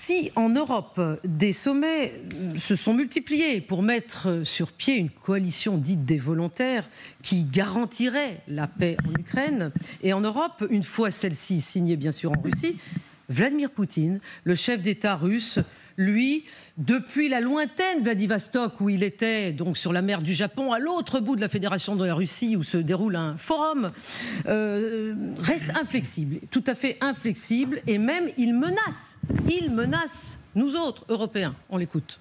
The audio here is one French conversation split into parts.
si en Europe, des sommets se sont multipliés pour mettre sur pied une coalition dite des volontaires qui garantirait la paix en Ukraine, et en Europe, une fois celle-ci signée bien sûr en Russie, Vladimir Poutine, le chef d'État russe, lui, depuis la lointaine Vladivostok où il était, donc sur la mer du Japon, à l'autre bout de la Fédération de la Russie où se déroule un forum, reste inflexible, tout à fait inflexible, et même il menace nous autres Européens. On l'écoute.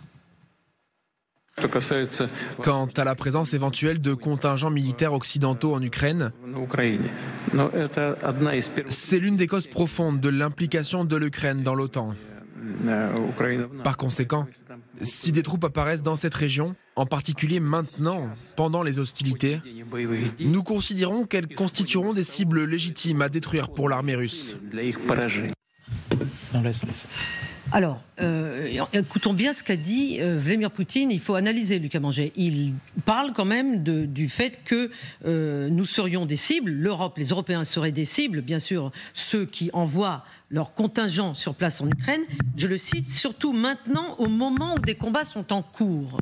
Quant à la présence éventuelle de contingents militaires occidentaux en Ukraine, c'est l'une des causes profondes de l'implication de l'Ukraine dans l'OTAN. Par conséquent, si des troupes apparaissent dans cette région, en particulier maintenant, pendant les hostilités, nous considérons qu'elles constitueront des cibles légitimes à détruire pour l'armée russe. Alors, écoutons bien ce qu'a dit Vladimir Poutine. Il faut analyser, Lucas Manger. Il parle quand même du fait que nous serions des cibles, l'Europe, les Européens seraient des cibles, bien sûr, ceux qui envoient leurs contingents sur place en Ukraine. Je le cite, surtout maintenant, au moment où des combats sont en cours.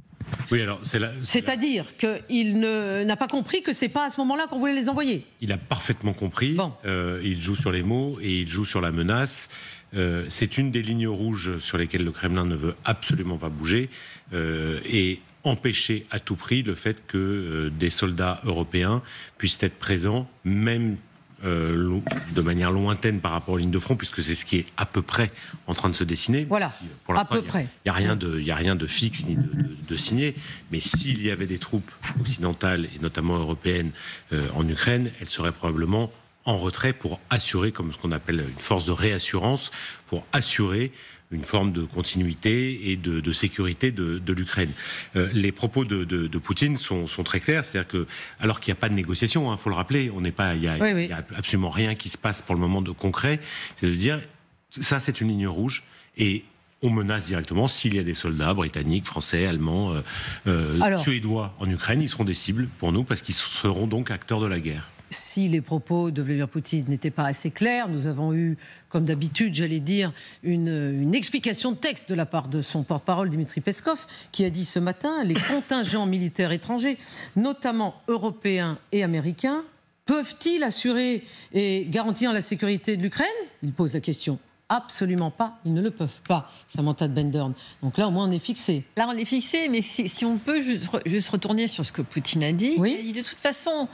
Oui, alors c'est-à-dire qu'il n'a pas compris que c'est pas à ce moment-là qu'on voulait les envoyer. Il a parfaitement compris. Bon. Il joue sur les mots et il joue sur la menace. C'est une des lignes rouges sur lesquelles le Kremlin ne veut absolument pas bouger et empêcher à tout prix le fait que des soldats européens puissent être présents, même de manière lointaine par rapport aux lignes de front, puisque c'est ce qui est à peu près en train de se dessiner. Voilà, pour à peu près. Il n'y a rien de fixe ni de signé, mais s'il y avait des troupes occidentales, et notamment européennes, en Ukraine, elles seraient probablement en retrait pour assurer, comme ce qu'on appelle une force de réassurance, pour assurer une forme de continuité et de sécurité de l'Ukraine. Les propos de Poutine sont très clairs, c'est-à-dire que, alors qu'il n'y a pas de négociation, il faut le rappeler, il n'y a absolument rien qui se passe pour le moment de concret, c'est de dire, ça c'est une ligne rouge, et on menace directement, s'il y a des soldats britanniques, français, allemands, suédois en Ukraine, ils seront des cibles pour nous, parce qu'ils seront donc acteurs de la guerre. Si les propos de Vladimir Poutine n'étaient pas assez clairs, nous avons eu, comme d'habitude, j'allais dire, une explication de texte de la part de son porte-parole, Dmitri Peskov, qui a dit ce matin, les contingents militaires étrangers, notamment européens et américains, peuvent-ils assurer et garantir la sécurité de l'Ukraine ? Il pose la question. Absolument pas, ils ne le peuvent pas, Samantha de Bendern. Donc là, au moins, on est fixé. Là, on est fixé, mais si on peut juste retourner sur ce que Poutine a dit, oui. De toute façon,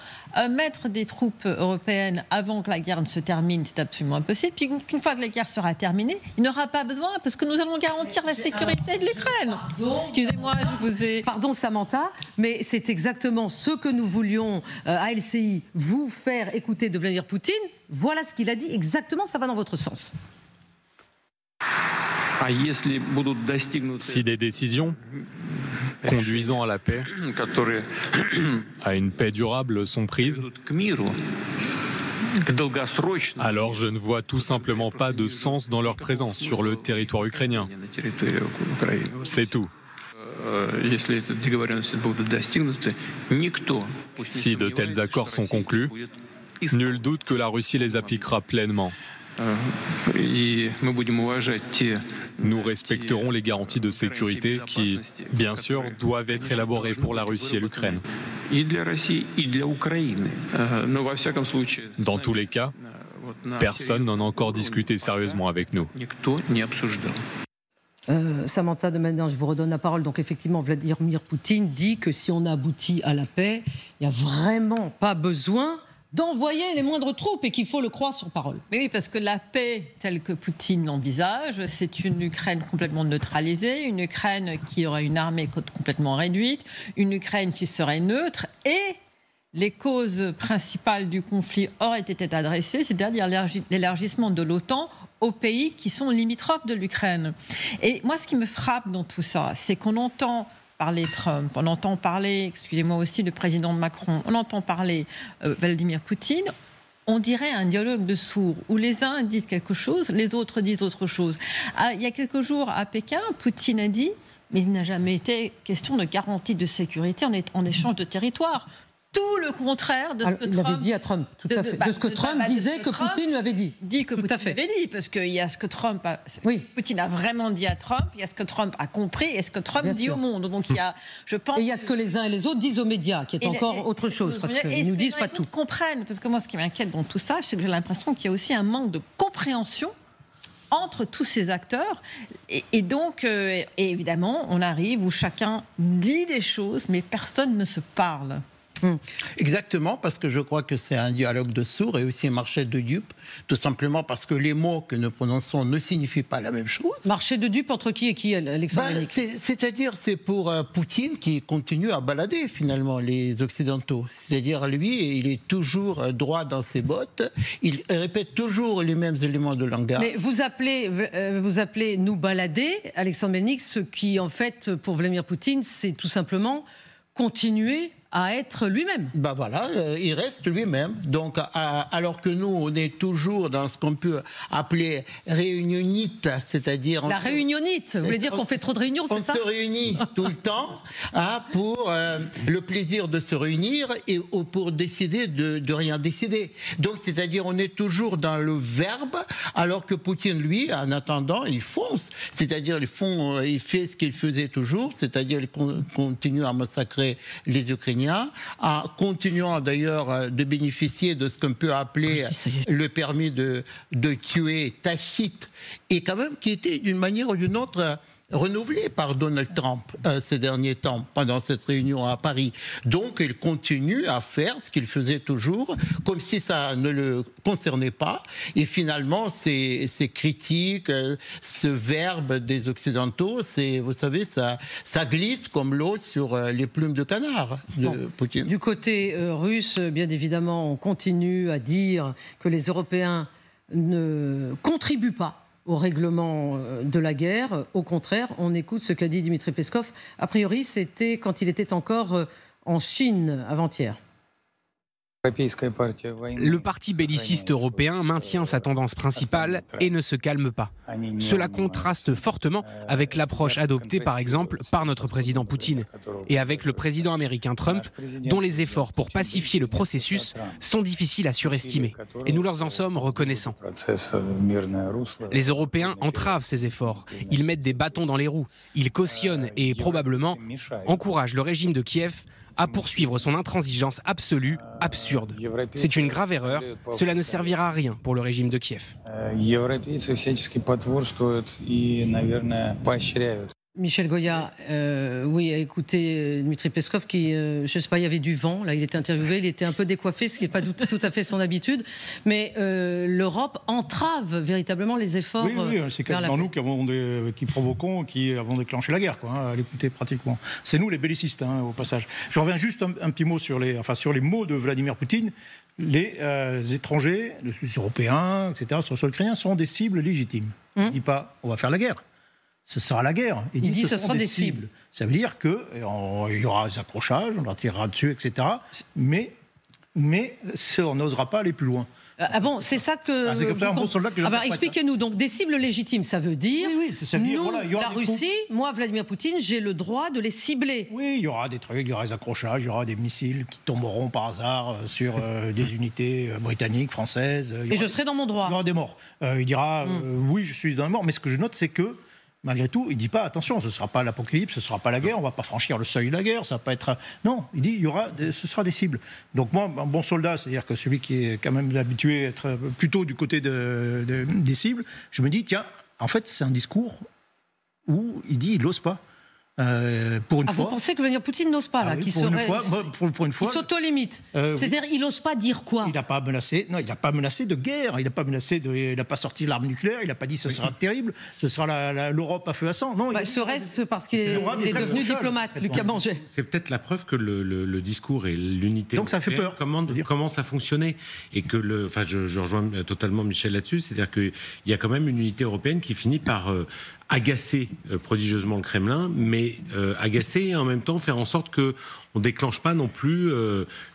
mettre des troupes européennes avant que la guerre ne se termine, c'est absolument impossible. Puis une fois que la guerre sera terminée, il n'aura pas besoin, parce que nous allons garantir la sécurité de l'Ukraine. Excusez-moi, je vous ai... Pardon, Samantha, mais c'est exactement ce que nous voulions, à LCI, vous faire écouter de Vladimir Poutine. Voilà ce qu'il a dit, exactement, ça va dans votre sens. Si des décisions conduisant à la paix, à une paix durable sont prises, alors je ne vois tout simplement pas de sens dans leur présence sur le territoire ukrainien. C'est tout. Si de tels accords sont conclus, nul doute que la Russie les appliquera pleinement. Nous respecterons les garanties de sécurité qui, bien sûr, doivent être élaborées pour la Russie et l'Ukraine. Dans tous les cas, personne n'en a encore discuté sérieusement avec nous. Samantha de Bendern, je vous redonne la parole. Donc effectivement, Vladimir Poutine dit que si on aboutit à la paix, il n'y a vraiment pas besoin d'envoyer les moindres troupes et qu'il faut le croire sur parole. Mais oui, parce que la paix, telle que Poutine l'envisage, c'est une Ukraine complètement neutralisée, une Ukraine qui aurait une armée complètement réduite, une Ukraine qui serait neutre, et les causes principales du conflit auraient été adressées, c'est-à-dire l'élargissement de l'OTAN aux pays qui sont limitrophes de l'Ukraine. Et moi, ce qui me frappe dans tout ça, c'est qu'on entend parler Trump, on entend parler, excusez-moi aussi, le président Macron, on entend parler Vladimir Poutine, on dirait un dialogue de sourds, où les uns disent quelque chose, les autres disent autre chose. Il y a quelques jours, à Pékin, Poutine a dit, mais il n'a jamais été question de garantie de sécurité en échange de territoire. tout le contraire de ce que il Trump... l'avait dit à Trump, tout à fait. De ce que Trump disait que Poutine lui avait dit. Que Poutine lui avait dit, parce qu'il y a ce que Poutine a vraiment dit à Trump, il y a ce que Trump a compris et ce que Trump dit au monde. Donc il y a, je pense... Et il y a ce que les uns et les autres disent aux médias, qui est encore autre chose, parce qu'ils ne nous disent pas tout. Comprennent, parce que moi, ce qui m'inquiète dans tout ça, c'est que j'ai l'impression qu'il y a aussi un manque de compréhension entre tous ces acteurs. Et donc, évidemment, on arrive où chacun dit des choses, mais personne ne se parle. Exactement, parce que je crois que c'est un dialogue de sourds et aussi un marché de dupes, tout simplement parce que les mots que nous prononçons ne signifient pas la même chose. Marché de dupes entre qui et qui, Alexandre Bennick ? C'est-à-dire, c'est pour Poutine qui continue à balader finalement les Occidentaux. C'est-à-dire, lui, il est toujours droit dans ses bottes, il répète toujours les mêmes éléments de langage. Mais vous appelez nous balader, Alexandre Bennick, ce qui, en fait, pour Vladimir Poutine, c'est tout simplement continuer à être lui-même. Ben voilà, il reste lui-même. Donc, alors que nous, on est toujours dans ce qu'on peut appeler réunionite, c'est-à-dire... La réunionite, vous voulez dire qu'on fait trop de réunions, c'est ça ? On se réunit tout le temps pour le plaisir de se réunir et pour décider de rien décider. Donc, c'est-à-dire, on est toujours dans le verbe, alors que Poutine, lui, en attendant, il fonce. C'est-à-dire, il fait ce qu'il faisait toujours, c'est-à-dire, il continue à massacrer les Ukrainiens, en continuant d'ailleurs de bénéficier de ce qu'on peut appeler le permis de tuer tacite, et quand même qui était d'une manière ou d'une autre renouvelé par Donald Trump ces derniers temps, pendant cette réunion à Paris. Donc, il continue à faire ce qu'il faisait toujours, comme si ça ne le concernait pas. Et finalement, ces critiques, ce verbe des Occidentaux, vous savez, ça glisse comme l'eau sur les plumes de canard de Poutine. Du côté russe, bien évidemment, on continue à dire que les Européens ne contribuent pas au règlement de la guerre. Au contraire, on écoute ce qu'a dit Dmitri Peskov. A priori, c'était quand il était encore en Chine avant-hier. Le parti belliciste européen maintient sa tendance principale et ne se calme pas. Cela contraste fortement avec l'approche adoptée par exemple par notre président Poutine et avec le président américain Trump, dont les efforts pour pacifier le processus sont difficiles à surestimer. Et nous leur en sommes reconnaissants. Les Européens entravent ces efforts. Ils mettent des bâtons dans les roues. Ils cautionnent et probablement encouragent le régime de Kiev à poursuivre son intransigeance absolue, absurde. C'est une grave erreur. Cela ne servira à rien pour le régime de Kiev. Michel Goya, oui, écoutez, Dmitri Peskov, qui, je ne sais pas, il y avait du vent, là, il était interviewé, il était un peu décoiffé, ce qui n'est pas tout à fait son habitude, mais l'Europe entrave véritablement les efforts. Oui, c'est quasiment nous qui provoquons, qui avons déclenché la guerre, à l'écouter pratiquement. C'est nous les bellicistes, au passage. Je reviens juste un petit mot sur les mots de Vladimir Poutine. Les étrangers, les Européens, etc., sur le sol ukrainien, sont des cibles légitimes. Il ne dit pas on va faire la guerre. Ce sera la guerre. Il dit ce sera des cibles. Ça veut dire qu'il y aura des accrochages, on leur tirera dessus, etc. Mais on n'osera pas aller plus loin. Ah bon, c'est ça que... c'est comme ça un bon soldat que expliquez-nous, donc des cibles légitimes, ça veut dire... Oui, ça veut dire, nous, la Russie, moi, Vladimir Poutine, j'ai le droit de les cibler. Oui, il y aura des trucs, il y aura des accrochages, il y aura des missiles qui tomberont par hasard sur des unités britanniques, françaises. Et je serai dans mon droit. Il y aura des morts. Il dira, oui, je suis dans les morts, mais ce que je note, c'est que malgré tout, il ne dit pas, attention, ce ne sera pas l'apocalypse, ce ne sera pas la guerre, on ne va pas franchir le seuil de la guerre, ça va pas être... Non, il dit, ce sera des cibles. Donc moi, un bon soldat, c'est-à-dire que celui qui est quand même habitué à être plutôt du côté des cibles, je me dis, tiens, en fait, c'est un discours où il dit, il n'ose pas. Pour une fois. Vous pensez que Vladimir Poutine n'ose pas, là, oui, pour une fois, il s'auto-limite. C'est-à-dire, il n'ose pas dire quoi ? Il n'a pas menacé. Non, il n'a pas menacé de guerre. Il n'a pas menacé il n'a pas sorti l'arme nucléaire. Il n'a pas dit ce sera terrible. Ce sera l'Europe à feu à sang. Non. Serait-ce parce qu'il est devenu diplomate, Lucas Manger ? C'est peut-être la preuve que le discours et l'unité. Donc ça fait peur. Commence à fonctionner et que je rejoins totalement Michel là-dessus. C'est-à-dire qu'il y a quand même une unité européenne qui finit par agacer prodigieusement le Kremlin, mais agacer et en même temps faire en sorte qu'on ne déclenche pas non plus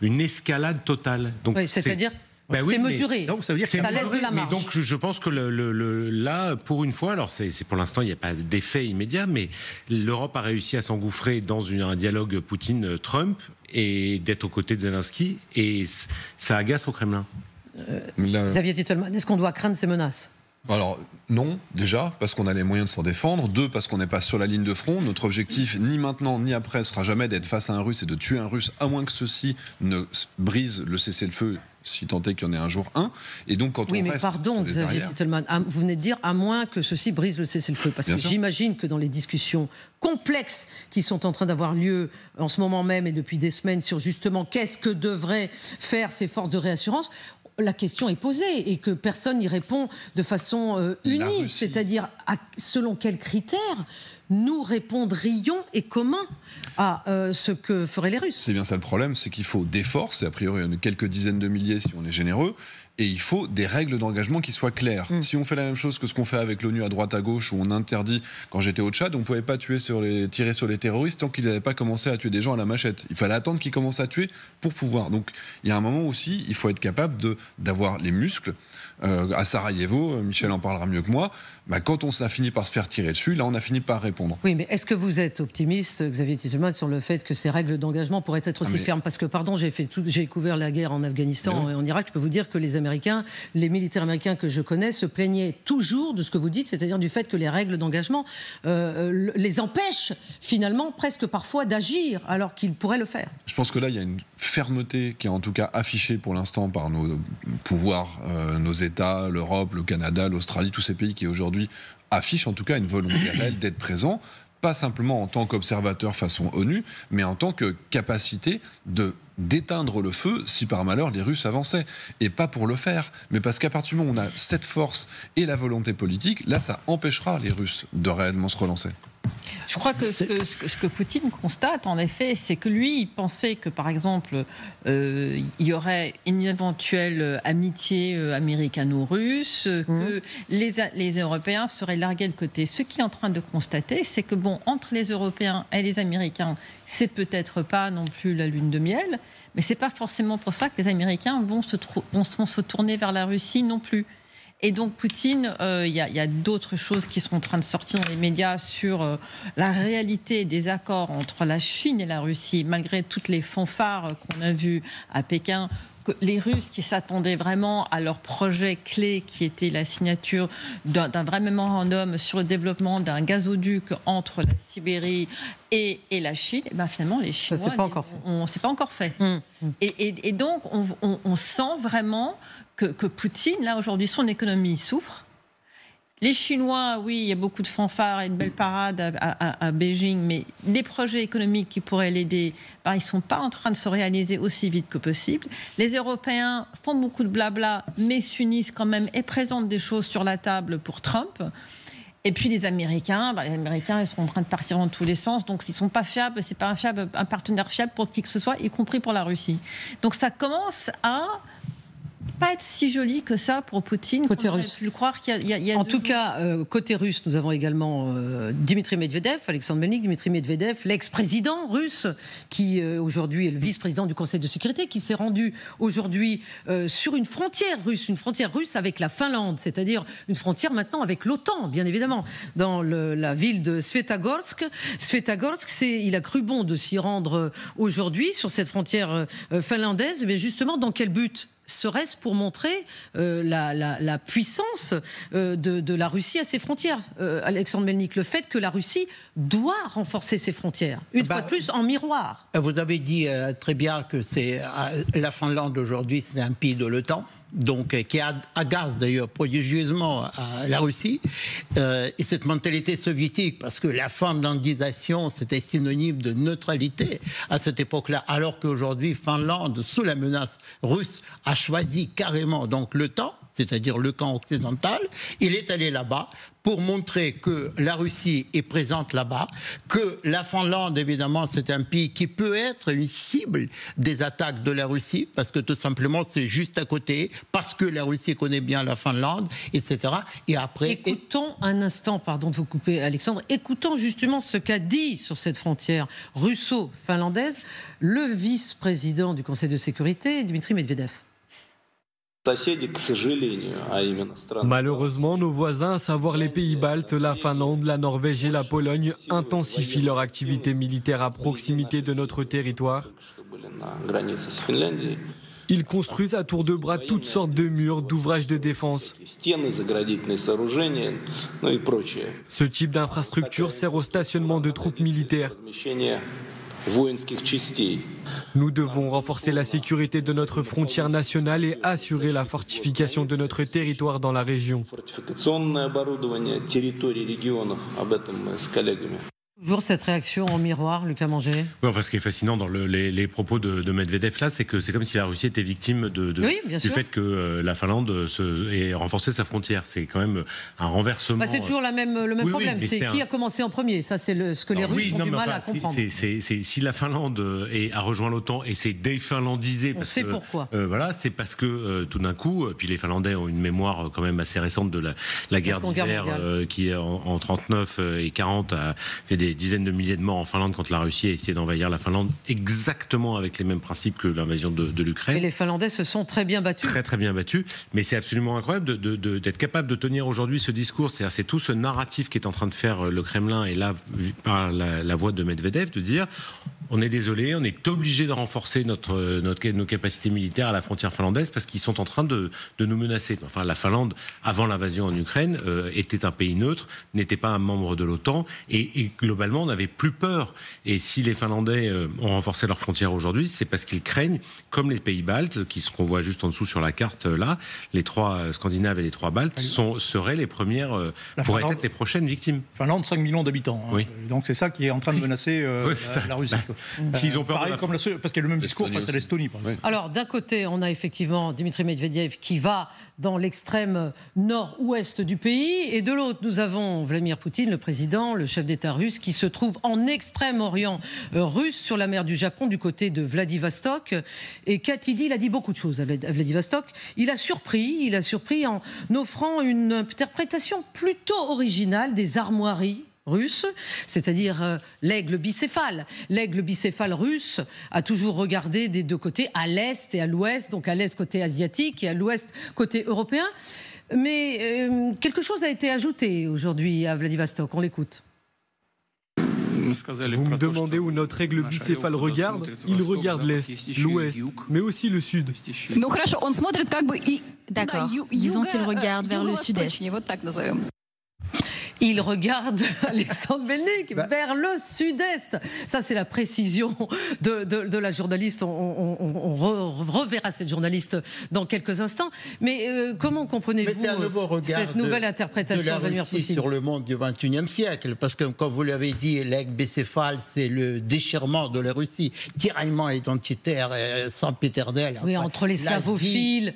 une escalade totale. Donc, oui, c'est-à-dire Ben oui, c'est mesuré. Donc ça veut dire que ça laisse de la mais marge. donc je pense que là, pour une fois, alors c'est pour l'instant il n'y a pas d'effet immédiat, mais l'Europe a réussi à s'engouffrer dans un dialogue Poutine-Trump et d'être aux côtés de Zelensky, et ça agace au Kremlin. Xavier Titelman, est-ce qu'on doit craindre ces menaces ? Alors non, déjà, parce qu'on a les moyens de s'en défendre. 2, parce qu'on n'est pas sur la ligne de front. Notre objectif, ni maintenant, ni après, sera jamais d'être face à un Russe et de tuer un Russe, à moins que ceci ne brise le cessez-le-feu, si tant est qu'il y en ait un jour un. Et donc, quand oui, on mais reste pardon, sur les Xavier arrières... Titelman, vous venez de dire à moins que ceci brise le cessez-le-feu. Parce Bien que sûr. j'imagine que dans les discussions complexes qui sont en train d'avoir lieu en ce moment même et depuis des semaines sur justement qu'est-ce que devraient faire ces forces de réassurance, la question est posée et que personne n'y répond de façon unie. C'est-à-dire, selon quels critères nous répondrions et comment à ce que feraient les Russes. C'est bien ça le problème, c'est qu'il faut des forces, et a priori il y en a quelques dizaines de milliers si on est généreux, et il faut des règles d'engagement qui soient claires. Si on fait la même chose que ce qu'on fait avec l'ONU à droite à gauche, où on interdit, quand j'étais au Tchad, on ne pouvait pas tirer sur les terroristes tant qu'ils n'avaient pas commencé à tuer des gens à la machette. Il fallait attendre qu'ils commencent à tuer pour pouvoir. Donc il y a un moment aussi, il faut être capable d'avoir les muscles. À Sarajevo, Michel en parlera mieux que moi, quand on a fini par se faire tirer dessus, là on a fini par répondre. Oui, mais est-ce que vous êtes optimiste, Xavier Titelman, sur le fait que ces règles d'engagement pourraient être aussi fermes ? Parce que, pardon, j'ai couvert la guerre en Afghanistan et en Irak, je peux vous dire que les militaires américains que je connais se plaignaient toujours de ce que vous dites, c'est-à-dire du fait que les règles d'engagement les empêchent finalement presque parfois d'agir alors qu'ils pourraient le faire. Je pense que là il y a une fermeté qui est en tout cas affichée pour l'instant par nos pouvoirs, nos États, l'Europe, le Canada, l'Australie, tous ces pays qui aujourd'hui affichent en tout cas une volonté réelle d'être présents, pas simplement en tant qu'observateur façon ONU, mais en tant que capacité d'éteindre le feu si par malheur les Russes avançaient. Et pas pour le faire, mais parce qu'à partir du moment où on a cette force et la volonté politique, là ça empêchera les Russes de réellement se relancer. Je crois que ce que Poutine constate, en effet, c'est que lui, il pensait que, par exemple, il y aurait une éventuelle amitié américano-russe, que les Européens seraient largués de côté. Ce qu'il est en train de constater, c'est que, entre les Européens et les Américains, c'est peut-être pas non plus la lune de miel, mais c'est pas forcément pour ça que les Américains vont se tourner vers la Russie non plus. Et donc Poutine, il y a d'autres choses qui sont en train de sortir dans les médias sur la réalité des accords entre la Chine et la Russie, malgré toutes les fanfares qu'on a vues à Pékin. Les Russes qui s'attendaient vraiment à leur projet clé, qui était la signature d'un vrai mémorandum sur le développement d'un gazoduc entre la Sibérie et la Chine, et finalement les Chinois, c'est pas encore fait. Et donc on sent vraiment que Poutine, là aujourd'hui, son économie souffre. Les Chinois, oui, il y a beaucoup de fanfares et de belles parades à Beijing, mais les projets économiques qui pourraient l'aider, ils ne sont pas en train de se réaliser aussi vite que possible. Les Européens font beaucoup de blabla, mais s'unissent quand même et présentent des choses sur la table pour Trump. Et puis les Américains, ils sont en train de partir dans tous les sens, donc s'ils ne sont pas fiables, c'est pas un partenaire fiable pour qui que ce soit, y compris pour la Russie. Donc ça commence à pas être si joli que ça pour Poutine. Côté russe. Pu le croire qu'il y a en tout cas, côté russe, nous avons également Dimitri Medvedev, Alexandre Melnik, Dimitri Medvedev, l'ex-président russe, qui aujourd'hui est le vice-président du Conseil de sécurité, qui s'est rendu aujourd'hui sur une frontière russe avec la Finlande, c'est-à-dire une frontière maintenant avec l'OTAN, bien évidemment, dans la ville de Svetogorsk. Il a cru bon de s'y rendre aujourd'hui sur cette frontière finlandaise, mais justement, dans quel but ? Serait-ce pour montrer la puissance de la Russie à ses frontières, Alexandre Melnik, le fait que la Russie doit renforcer ses frontières, une fois de plus en miroir. Vous avez dit très bien que la Finlande aujourd'hui, c'est un pays de l'OTAN. Donc, qui agace d'ailleurs prodigieusement la Russie, et cette mentalité soviétique, parce que la finlandisation, c'était synonyme de neutralité à cette époque-là, alors qu'aujourd'hui, Finlande, sous la menace russe, a choisi carrément donc l'OTAN, c'est-à-dire le camp occidental. Il est allé là-bas pour montrer que la Russie est présente là-bas, que la Finlande, évidemment, c'est un pays qui peut être une cible des attaques de la Russie, parce que tout simplement, c'est juste à côté, parce que la Russie connaît bien la Finlande, etc. Et après... Écoutons un instant, pardon de vous couper, Alexandre, écoutons justement ce qu'a dit sur cette frontière russo-finlandaise le vice-président du Conseil de sécurité, Dimitri Medvedev. Malheureusement, nos voisins, à savoir les pays baltes, la Finlande, la Norvège et la Pologne, intensifient leur activité militaire à proximité de notre territoire. Ils construisent à tour de bras toutes sortes de murs, d'ouvrages de défense. Ce type d'infrastructure sert au stationnement de troupes militaires. Nous devons renforcer la sécurité de notre frontière nationale et assurer la fortification de notre territoire dans la région. Toujours cette réaction en miroir, Lucas Manger. Oui, enfin, ce qui est fascinant dans les propos de Medvedev là, c'est que c'est comme si la Russie était victime du fait que la Finlande ait renforcé sa frontière. C'est quand même un renversement. C'est toujours le même problème. C'est qui a commencé en premier. Ça, c'est ce que les Russes ont du mal à comprendre. Si la Finlande a rejoint l'OTAN et s'est définlandisée, on sait pourquoi. Voilà, c'est parce que tout d'un coup, puis les Finlandais ont une mémoire quand même assez récente de la guerre d'hiver qui en 39 et 40 a fait des dizaines de milliers de morts en Finlande quand la Russie a essayé d'envahir la Finlande exactement avec les mêmes principes que l'invasion de l'Ukraine. Et les Finlandais se sont très bien battus. Très très bien battus. Mais c'est absolument incroyable d'être capable de tenir aujourd'hui ce discours. C'est tout ce narratif qui est en train de faire le Kremlin et là par la voix de Medvedev de dire on est désolé, on est obligé de renforcer nos capacités militaires à la frontière finlandaise parce qu'ils sont en train de nous menacer. Enfin, la Finlande, avant l'invasion en Ukraine, était un pays neutre, n'était pas un membre de l'OTAN et globalement, on n'avait plus peur. Et si les Finlandais ont renforcé leurs frontières aujourd'hui, c'est parce qu'ils craignent, comme les pays baltes, qu'on voit juste en dessous sur la carte là, les 3 Scandinaves et les 3 baltes seraient les premières, pourraient être les prochaines victimes. Finlande, 5 millions d'habitants. Hein. Oui. Donc c'est ça qui est en train de menacer la Russie. S'ils ont peur pareil, parce qu'il y a le même discours face à l'Estonie. Alors d'un côté, on a effectivement Dmitri Medvedev qui va dans l'extrême nord-ouest du pays, et de l'autre, nous avons Vladimir Poutine, le président, le chef d'État russe, qui se trouve en extrême-orient russe, sur la mer du Japon, du côté de Vladivostok. Et qu'a-t-il dit ? Il a dit beaucoup de choses à Vladivostok. Il a surpris en offrant une interprétation plutôt originale des armoiries russe, c'est-à-dire l'aigle bicéphale. L'aigle bicéphale russe a toujours regardé des deux côtés, à l'est et à l'ouest, donc à l'est côté asiatique et à l'ouest côté européen. Mais quelque chose a été ajouté aujourd'hui à Vladivostok, on l'écoute. Vous me demandez où notre aigle bicéphale regarde ? Il regarde l'Est, l'Ouest, mais aussi le Sud. D'accord, disons qu'il regarde vers le Sud-Est. Il regarde, Alexandre Melnik, vers le sud-est. Ça, c'est la précision de la journaliste. On reverra cette journaliste dans quelques instants. Mais comment comprenez-vous cette nouvelle interprétation de Vladimir Poutine sur le monde du XXIe siècle? Parce que, comme vous l'avez dit, l'aigle bicéphale, c'est le déchirement de la Russie, tiraillement identitaire, sempiternel. Oui, entre les slavophiles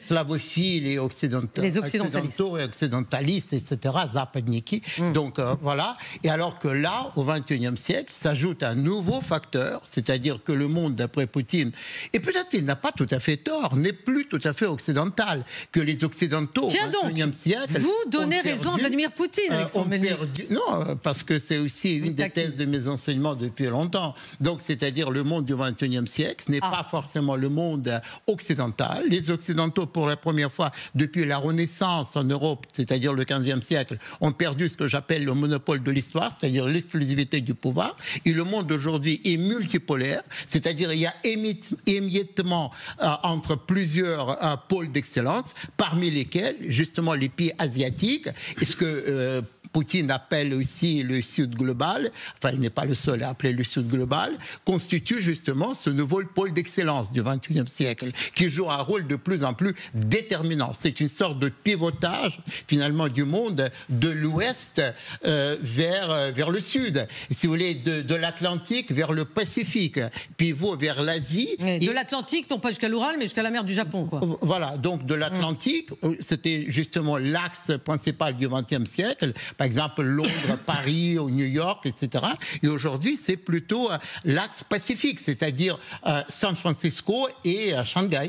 et occidentalistes. Les occidentalistes. Et occidentalistes, etc., zapadniki. Donc voilà. Et alors que là, au XXIe siècle, s'ajoute un nouveau facteur, c'est-à-dire que le monde, d'après Poutine, et peut-être il n'a pas tout à fait tort, n'est plus tout à fait occidental, que les Occidentaux au XXIe siècle... Vous donnez raison à Vladimir Poutine, Alexandre Melnik. Non, parce que c'est aussi une des thèses de mes enseignements depuis longtemps. Donc, c'est-à-dire le monde du XXIe siècle, ce n'est pas forcément le monde occidental. Les Occidentaux, pour la première fois depuis la Renaissance en Europe, c'est-à-dire le XVe siècle, ont perdu ce que j'appelle le monopole de l'histoire, c'est-à-dire l'exclusivité du pouvoir. Et le monde d'aujourd'hui est multipolaire, c'est-à-dire il y a émiettement entre plusieurs pôles d'excellence, parmi lesquels, justement, les pays asiatiques, et ce que Poutine appelle aussi le Sud global, enfin il n'est pas le seul à appeler le Sud global, constitue justement ce nouveau pôle d'excellence du XXIe siècle, qui joue un rôle de plus en plus déterminant. C'est une sorte de pivotage finalement du monde de l'Ouest vers le Sud, si vous voulez, de l'Atlantique vers le Pacifique, pivot vers l'Asie. De l'Atlantique, non pas jusqu'à l'Oural, mais jusqu'à la mer du Japon, quoi. Voilà, donc de l'Atlantique, c'était justement l'axe principal du XXe siècle. Par exemple, Londres, Paris, ou New York, etc. Et aujourd'hui, c'est plutôt l'axe Pacifique, c'est-à-dire San Francisco et Shanghai.